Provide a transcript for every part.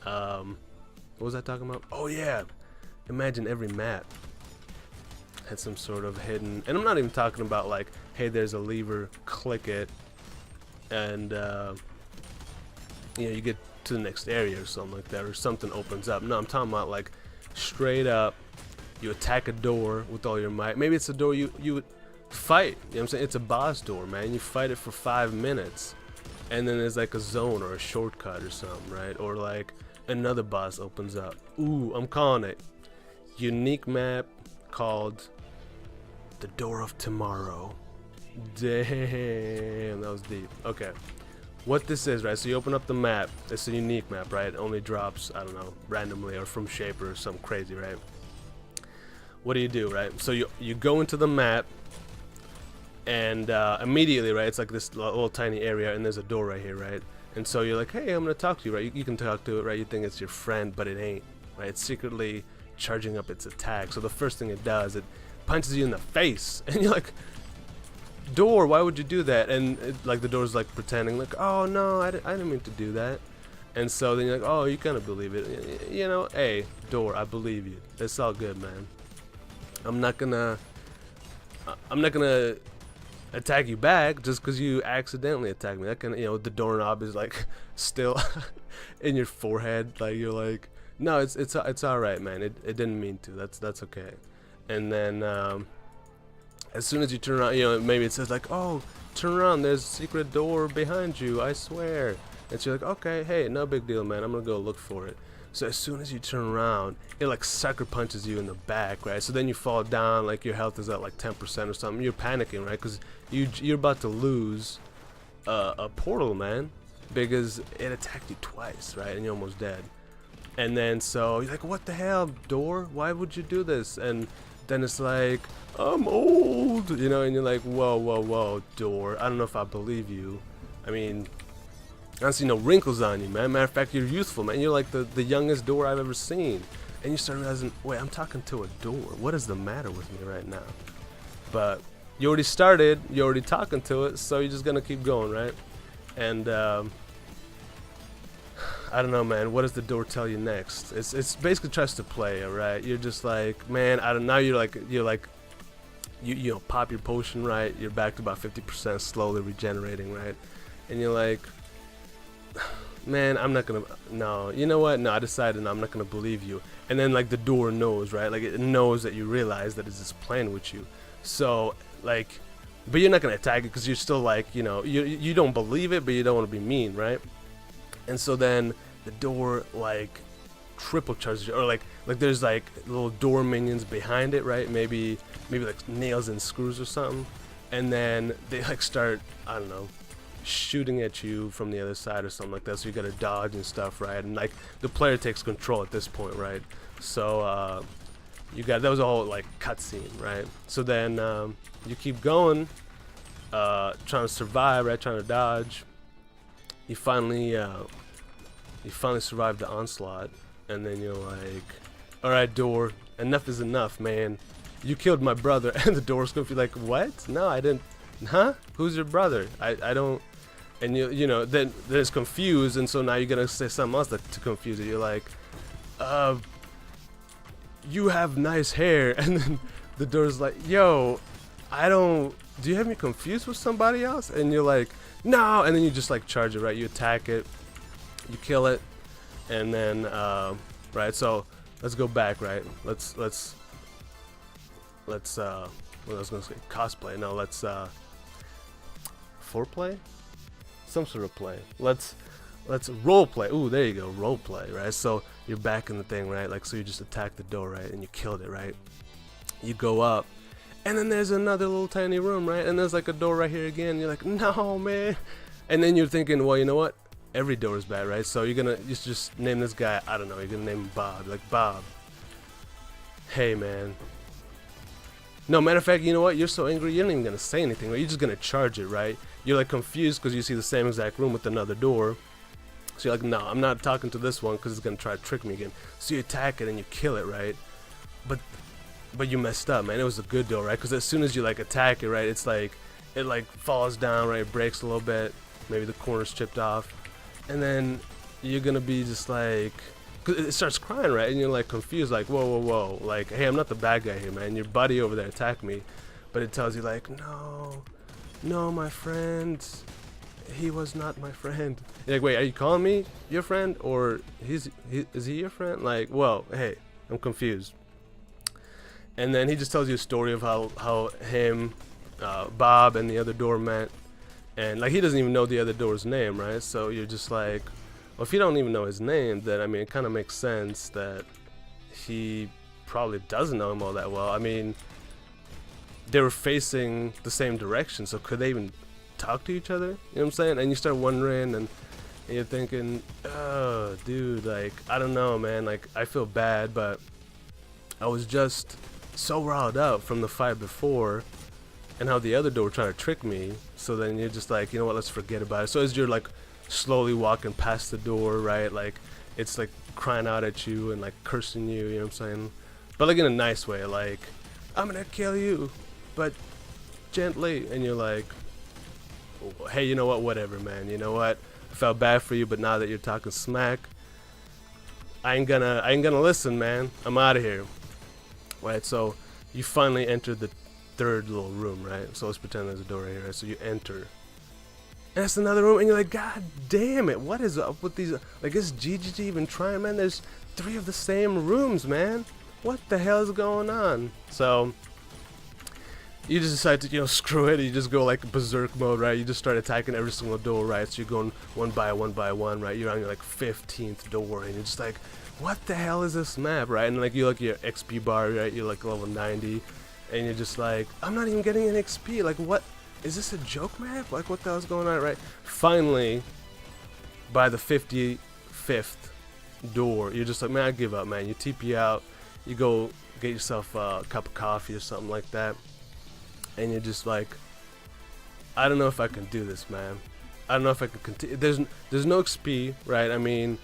What was I talking about? Oh yeah, imagine every map had some sort of hidden, and I'm not even talking about like, hey, there's a lever, click it, and you get to the next area or something like that, or something opens up. No, I'm talking about like straight up, you attack a door with all your might. Maybe it's a door you would fight. You know what I'm saying? It's a boss door, man. You fight it for 5 minutes, and then there's like a zone or a shortcut or something, right? Or like another boss opens up. Ooh, I'm calling it. Unique map called the Doora of Tomorra. Damn, that was deep. Okay, what this is, right? So you open up the map. It's a unique map, right? It only drops, I don't know, randomly or from Shaper or something crazy, right? What do you do, right? So you go into the map, and immediately, right? It's like this little tiny area, and there's a door right here, right? And so you're like, hey, I'm gonna talk to you, right? You can talk to it, right? You think it's your friend, but it ain't, right? It's secretly charging up its attack. So the first thing it does, it punches you in the face, and you're like, door, why would you do that? And like the door's like pretending like, oh no, I didn't mean to do that. And so then you're like, oh, you kind of believe it, you know? Hey, door, I believe you. It's all good, man. I'm not gonna attack you back just because you accidentally attack me. That kind of, the doorknob is like still in your forehead, like you're like, no, it's all right, man. It didn't mean to. That's okay. And then as soon as you turn around, maybe it says like, oh, turn around, there's a secret door behind you, I swear. And so you're like, okay, hey, no big deal, man, I'm gonna go look for it. So as soon as you turn around, it like sucker punches you in the back, right? So then you fall down, like your health is at like 10% or something. You're panicking, right? Because you're about to lose a portal, man, because it attacked you twice, right? And you're almost dead. And then so you're like, what the hell, door? Why would you do this? And then it's like, I'm old, and you're like, whoa, door. I don't know if I believe you. I mean, I don't see no wrinkles on you, man. Matter of fact, you're youthful, man. You're like the youngest door I've ever seen. And you start realizing, wait, I'm talking to a door. What is the matter with me right now? But you already started. You're already talking to it, so you're just gonna keep going, right? And I don't know, man. What does the door tell you next? It's basically tries to play, all right? You're just like, man, I don't know. You're like you pop your potion, right? You're back to about 50%, slowly regenerating, right? And you're like, man, I'm not gonna, no, you know what? No, I decided, no, I'm not gonna believe you. And then like the door knows, right? Like it knows that you realize that it's just playing with you. So like, but you're not gonna attack it because you're still like, you don't believe it, but you don't want to be mean, right? And so then the door like triple charges you, or like there's like little door minions behind it, right? Maybe like nails and screws or something. And then they like start, I don't know, shooting at you from the other side or something like that. So you gotta dodge and stuff, right? And like the player takes control at this point, right? So that was a whole like cutscene, right? So then you keep going, trying to survive, right? Trying to dodge. You finally survive the onslaught, and then you're like, all right, door, enough is enough, man. You killed my brother. And the door's gonna be like, what? No, I didn't. Huh? Who's your brother? I don't. And then it's confused, and so now you're gonna say something else to confuse it. You're like, you have nice hair. And then the door's like, yo, do you have me confused with somebody else? And you're like, no. And then you just like charge it, right? You attack it, you kill it, and then right. So let's go back, right? Let's what I was gonna say, cosplay. No, let's foreplay, some sort of play. Let's role play. Ooh, there you go, role play, right? So you're back in the thing, right? Like, so you just attack the door, right? And you killed it, right? You go up, and then there's another little tiny room, right? And there's like a door right here again. You're like, no, man. And then you're thinking, well, you know what? Every door is bad, right? So you just name this guy, I don't know, you're gonna name him Bob. Like, Bob, hey, man. No, matter of fact, you know what? You're so angry, you're not even gonna say anything, right? You're just gonna charge it, right? You're like confused because you see the same exact room with another door. So you're like, no, I'm not talking to this one because it's gonna try to trick me again. So you attack it and you kill it, right? But you messed up, man. It was a good door, right? Because as soon as you like attack it, right, it's like it like falls down, right? It breaks a little bit, maybe the corner's chipped off, and then you're gonna be just like, 'cause it starts crying, right? And you're like confused, like, whoa, whoa, whoa, like, hey, I'm not the bad guy here, man. Your buddy over there attacked me, but it tells you like, no, no, my friend, he was not my friend. You're like, wait, are you calling me your friend, or is he your friend? Like, well, hey, I'm confused. And then he just tells you a story of how him, Bob, and the other door met, and like he doesn't even know the other door's name, right? So you're just like, well, if you don't even know his name, then I mean, it kind of makes sense that he probably doesn't know him all that well. I mean, they were facing the same direction, so could they even talk to each other? You know what I'm saying? And you start wondering, and you're thinking, oh, dude, like, I don't know, man. Like, I feel bad, but I was just so riled up from the fight before and how the other door were trying to trick me. So then you're just like, you know what, let's forget about it. So as you're like slowly walking past the door, right, like it's like crying out at you and like cursing you, you know what I'm saying? But like in a nice way, like, I'm gonna kill you, but gently. And you're like, hey, you know what, whatever, man, you know what, I felt bad for you, but now that you're talking smack, I ain't gonna listen, man. I'm out of here. Right, so you finally enter the third little room, right? So let's pretend there's a door right here, right? So you enter, and that's another room, and you're like, God damn it, what is up with these? Like, is GGG even trying, man? There's 3 of the same rooms, man. What the hell is going on? So you just decide to, you know, screw it. You just go like berserk mode, right? You just start attacking every single door, right? So you're going one by one, right? You're on your like 15th door, and you're just like, what the hell is this map, right? And like you look at your XP bar, right? You're like level 90, and you're just like, I'm not even getting an XP. Like, what is this, a joke map? Like, what the hell's going on, right? Finally, by the 55th door, you're just like, man, I give up, man. You TP out, you go get yourself a cup of coffee or something like that, and you're just like, I don't know if I can do this, man. I don't know if I can continue. There's no XP, right? I mean,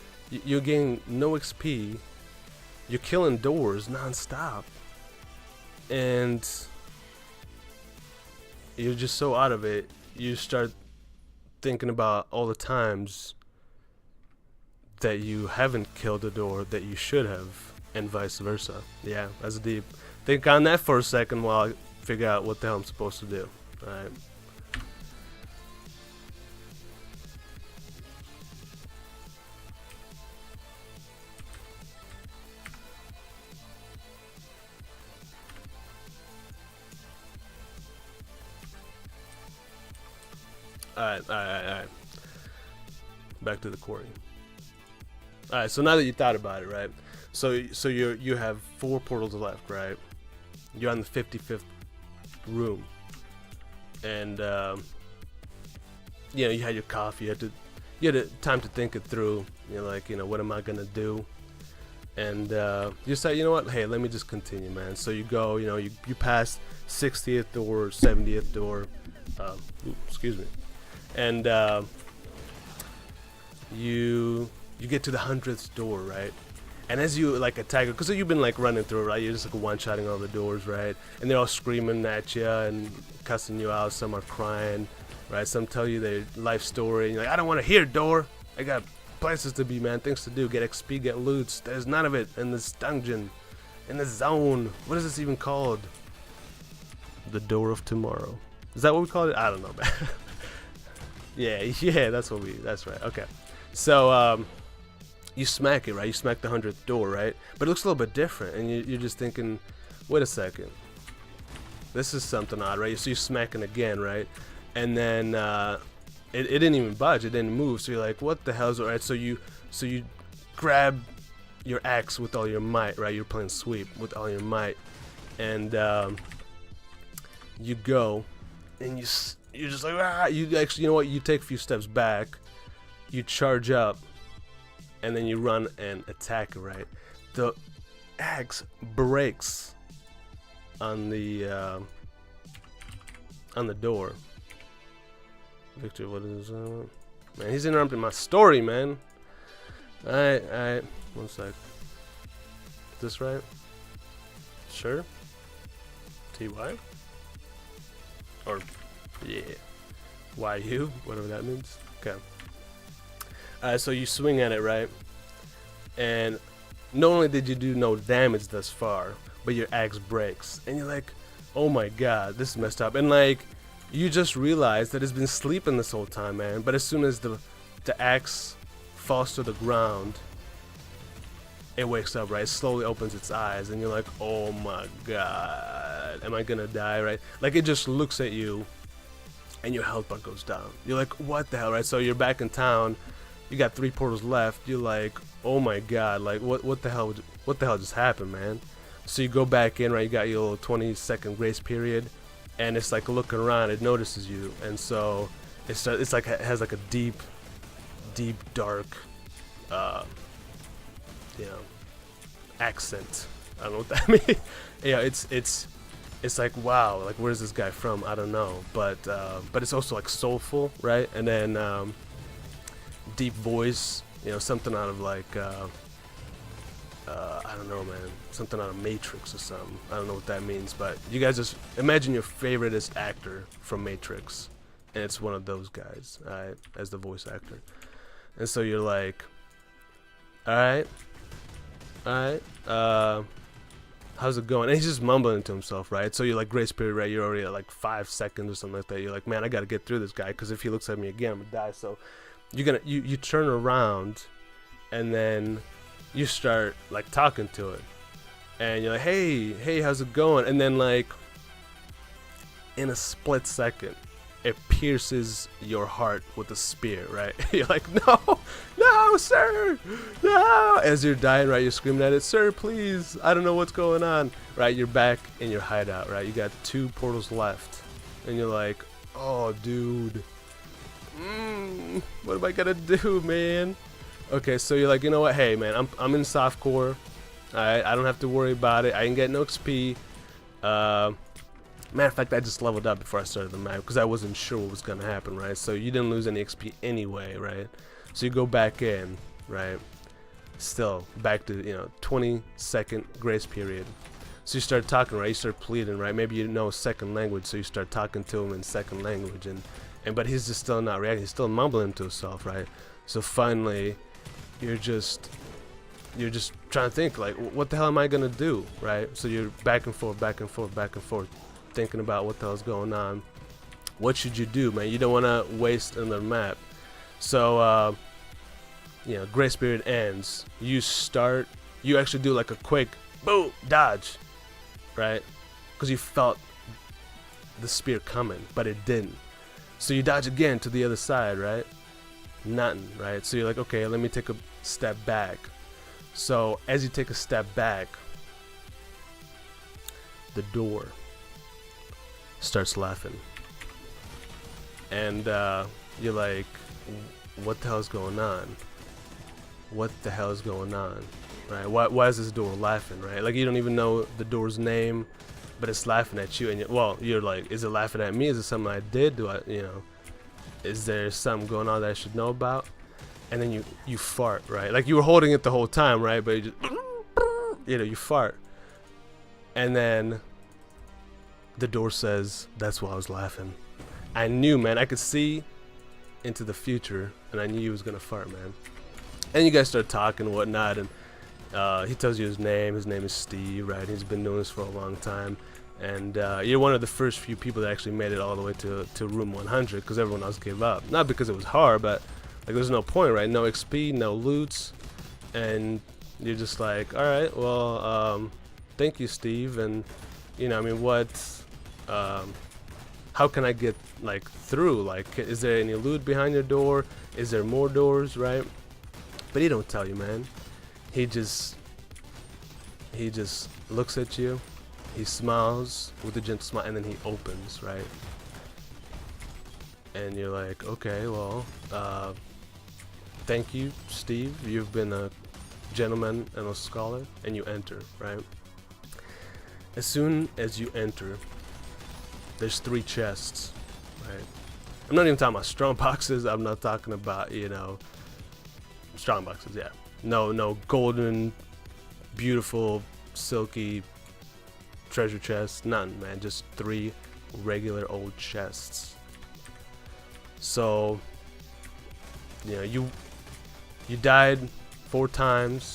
you're getting no XP, you're killing doors non-stop, and you're just so out of it. You start thinking about all the times that you haven't killed a door that you should have, and vice versa. Yeah, that's deep. Think on that for a second while I figure out what the hell I'm supposed to do. Alright. Alright. Back to the quarry. Alright, so now that you thought about it, right? So you have 4 portals left, right? You're on the 55th room, and you know, you had your coffee. You had time to think it through. You're like, you know, what am I gonna do? And you say, you know what? Hey, let me just continue, man. So you go, you know, you pass 60th door, 70th door. Excuse me. And you get to the 100th door, right? And as you like attack it, because you've been like running through, right? You're just like one-shotting all the doors, right? And they're all screaming at you and cussing you out. Some are crying, right? Some tell you their life story, and you're like, I don't want to hear, door. I got places to be, man. Things to do. Get XP, get loots. There's none of it in this dungeon, in this zone. What is this even called? The Doora of Tomorra. Is that what we call it? I don't know, man. yeah, that's right. Okay. So, you smack it, right? You smack the 100th door, right? But it looks a little bit different, and you're just thinking, wait a second, this is something odd, right? So you're smacking again, right? And then it didn't even budge, it didn't move. So you're like, what the hell's right? So you grab your axe with all your might, right? You're playing sweep with all your might, and you go, and you're just like, ah! You actually, you know what? You take a few steps back, you charge up, and then you run and attack, right? The axe breaks on the door. Victor, what is man? He's interrupting my story, man. Alright, 1 sec. Is this right? Sure. TY? Or yeah, YU, whatever that means. Okay. So you swing at it, right? And not only did you do no damage thus far, but your axe breaks, and you're like, oh my god, this is messed up. And like, you just realize that it's been sleeping this whole time, man. But as soon as the axe falls to the ground, it wakes up, right? It slowly opens its eyes, and you're like, oh my god, am I gonna die, right? Like, it just looks at you, and your health bar goes down. You're like, what the hell, right? So you're back in town, you got 3 portals left, you're like, oh my god, like, what the hell just happened, man? So you go back in, right? You got your little 20-second grace period, and it's like looking around, it notices you, and so it's like, it has like a deep, dark, you know, accent. I don't know what that means. Yeah, it's like, wow, like, where's this guy from? I don't know, but it's also like soulful, right? And then deep voice, you know, something out of like I don't know, man, something out of Matrix or something. I don't know what that means, but you guys just imagine your favoriteest actor from Matrix, and it's one of those guys, right, as the voice actor. And so you're like, alright, how's it going? And he's just mumbling to himself, right? So you're like, grace period, right? You're already at like 5 seconds or something like that. You're like, man, I gotta get through this guy, because if he looks at me again, I'm gonna die. So you turn around, and then you start like talking to it, and you're like, hey, how's it going? And then like, in a split second, it pierces your heart with a spear, right? You're like, no, sir, no. As you're dying, right, you're screaming at it, sir, please, I don't know what's going on, right? You're back in your hideout, right? You got 2 portals left, and you're like, oh, dude, what am I gonna do, man? Okay, so you're like, you know what? Hey, man, I'm in softcore. Alright, I don't have to worry about it. I didn't get no XP. Matter of fact, I just leveled up before I started the map, because I wasn't sure what was gonna happen, right? So you didn't lose any XP anyway, right? So you go back in, right? Still back to, you know, 20-second grace period. So you start talking, right? You start pleading, right? Maybe you know second language, so you start talking to him in second language, and but he's just still not reacting. He's still mumbling to himself, right? So finally, you're just trying to think, like, what the hell am I gonna do, right? So you're back and forth, thinking about what the hell's going on. What should you do, man? You don't want to waste another map. So you know, grace period ends. You actually do like a quick boom dodge, right? Because you felt the spear coming, but it didn't. So you dodge again to the other side, right? Nothing, right? So you're like, okay, let me take a step back. So as you take a step back, the door starts laughing, and you're like, what the hell is going on? What the hell is going on, right? Why is this door laughing, right? Like, you don't even know the door's name, but it's laughing at you, and you're like, is it laughing at me? Is it something I did? Do I, you know, is there something going on that I should know about? And then you fart, right? Like, you were holding it the whole time, right? But you just, you know, you fart, and then the door says, that's why I was laughing. I knew, man. I could see into the future, and I knew he was gonna fart, man. And you guys start talking and whatnot, and he tells you his name. His name is Steve, right? He's been doing this for a long time, and you're one of the first few people that actually made it all the way to room 100, because everyone else gave up. Not because it was hard, but like, there's no point, right? No XP, no loots, and you're just like, all right, well, thank you, Steve. And you know, I mean, how can I get like through? Like, is there any loot behind your door? Is there more doors, right? But he don't tell you, man. He just looks at you, he smiles with a gentle smile, and then he opens, right? And you're like, okay, well, thank you, Steve. You've been a gentleman and a scholar. And you enter, right? As soon as you enter, there's 3 chests, right? I'm not even talking about strong boxes. I'm not talking about, you know, strong boxes, yeah. No golden, beautiful, silky treasure chests. None, man. Just 3 regular old chests. So, you know, You died 4 times.